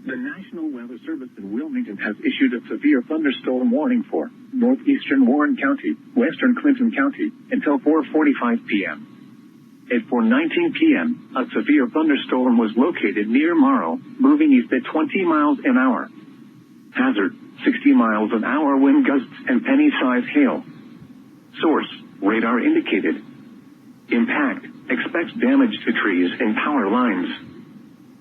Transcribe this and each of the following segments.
The National Weather Service in Wilmington has issued a severe thunderstorm warning for northeastern Warren County, western Clinton County, until 4:45 p.m. At 4:19 p.m., a severe thunderstorm was located near Morrow, moving east at 20 miles an hour. Hazard, 60 miles an hour wind gusts and penny-sized hail. Source, radar indicated. Impact, expects damage to trees and power lines.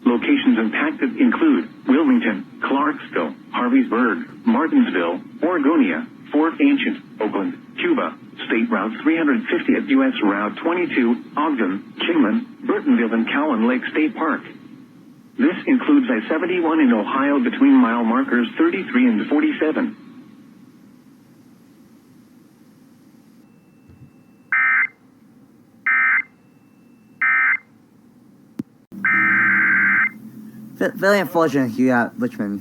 Locations impacted include Wilmington, Clarksville, Harveysburg, Martinsville, Oregonia, Fort Ancient, Oakland, Cuba, State Route 350 at U.S. Route 22, Ogden, Kingman, Burtonville and Cowan Lake State Park. This includes I-71 in Ohio between mile markers 33 and 47. Very unfortunate here at Richmond.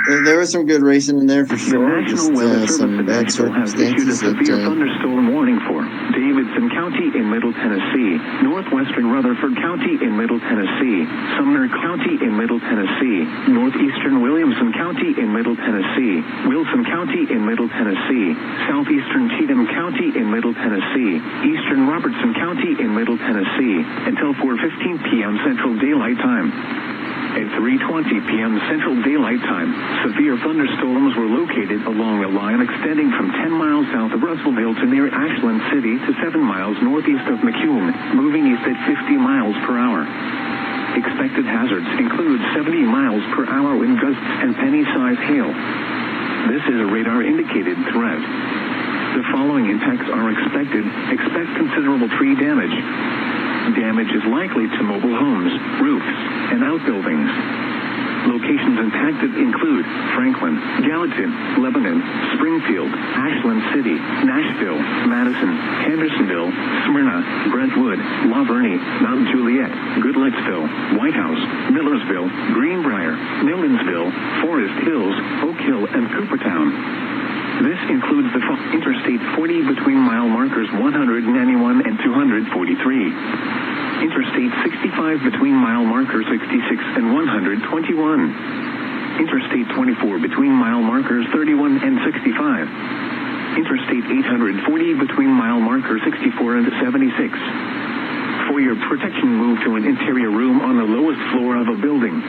There was some good racing in there for sure. Just some bad circumstances. Has issued a severe thunderstorm warning for Davidson County in Middle Tennessee, northwestern Rutherford County in Middle Tennessee, Sumner County in Middle Tennessee, northeastern Williamson County in Middle Tennessee, Wilson County in Middle Tennessee, southeastern Cheatham County in Middle Tennessee, eastern Robertson County in Middle Tennessee, until 4:15 p.m. Central Daylight Time. At 3:20 p.m. Central Daylight Time, severe thunderstorms were located along a line extending from 10 miles south of Russellville to near Ashland City to 7 miles northeast of McCune, moving east at 50 miles per hour. Expected hazards include 70 miles per hour wind gusts and penny-sized hail. This is a radar-indicated threat. The following impacts are expected. Expect considerable tree damage. Damage is likely to mobile homes, roofs, and outbuildings. Locations impacted include Franklin, Gallatin, Lebanon, Springfield, Ashland City, Nashville, Madison, Hendersonville, Smyrna, Brentwood, La Vernie, Mount Juliet, Goodlettsville, White House, Millersville, Greenbrier, Nolensville, Forest Hills, Oak Hill, and Coopertown. This includes the Interstate 40 between mile markers 191 and 243. Interstate 65 between mile markers 66 and 121. Interstate 24 between mile markers 31 and 65. Interstate 840 between mile markers 64 and 76. For your protection, move to an interior room on the lowest floor of a building.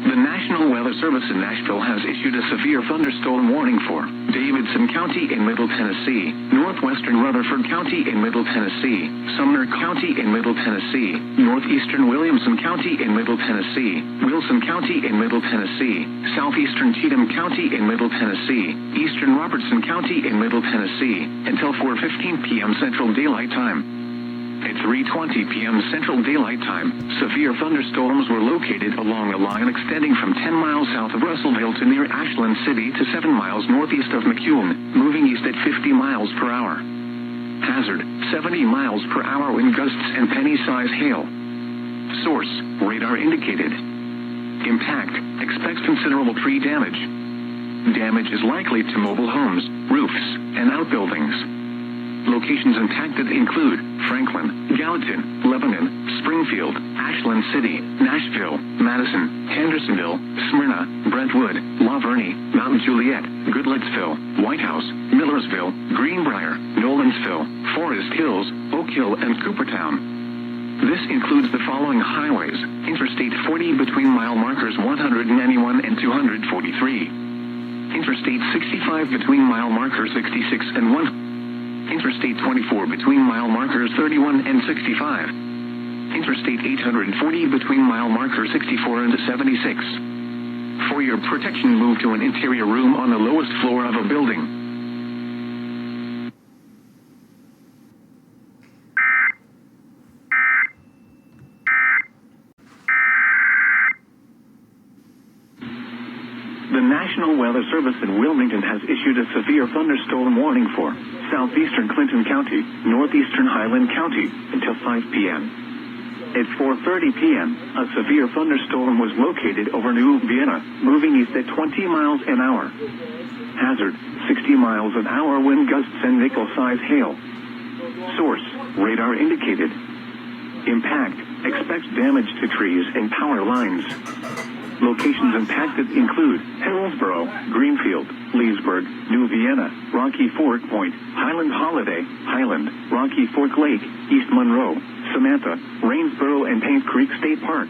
The National Weather Service in Nashville has issued a severe thunderstorm warning for Davidson County in Middle Tennessee, northwestern Rutherford County in Middle Tennessee, Sumner County in Middle Tennessee, northeastern Williamson County in Middle Tennessee, Wilson County in Middle Tennessee, southeastern Cheatham County in Middle Tennessee, eastern Robertson County in Middle Tennessee, until 4:15 p.m. Central Daylight Time. At 3:20 p.m. Central Daylight Time, severe thunderstorms were located along a line extending from 10 miles south of Russellville to near Ashland City to 7 miles northeast of McCune, moving east at 50 miles per hour. Hazard, 70 miles per hour wind gusts and penny-sized hail. Source, radar indicated. Impact, expects considerable tree damage. Damage is likely to mobile homes, roofs, and outbuildings. Locations impacted include Franklin, Gallatin, Lebanon, Springfield, Ashland City, Nashville, Madison, Hendersonville, Smyrna, Brentwood, La Vernie, Mount Juliet, Goodlettsville, White House, Millersville, Greenbrier, Nolensville, Forest Hills, Oak Hill, and Coopertown. This includes the following highways: Interstate 40 between mile markers 191 and 243. Interstate 65 between mile markers 66 and 1. Interstate 24 between mile markers 31 and 65. Interstate 840 between mile markers 64 and 76. For your protection, move to an interior room on the lowest floor of a building. The National Weather Service in Wilmington has issued a severe thunderstorm warning for southeastern Clinton County, northeastern Highland County, until 5 p.m. At 4:30 p.m., a severe thunderstorm was located over New Vienna, moving east at 20 miles an hour. Hazard, 60 miles an hour wind gusts and nickel-size hail. Source, radar indicated. Impact, expect damage to trees and power lines. Locations impacted include Hillsborough, Greenfield, Leesburg, New Vienna, Rocky Fork Point, Highland Holiday, Highland, Rocky Fork Lake, East Monroe, Samantha, Rainsboro and Paint Creek State Park.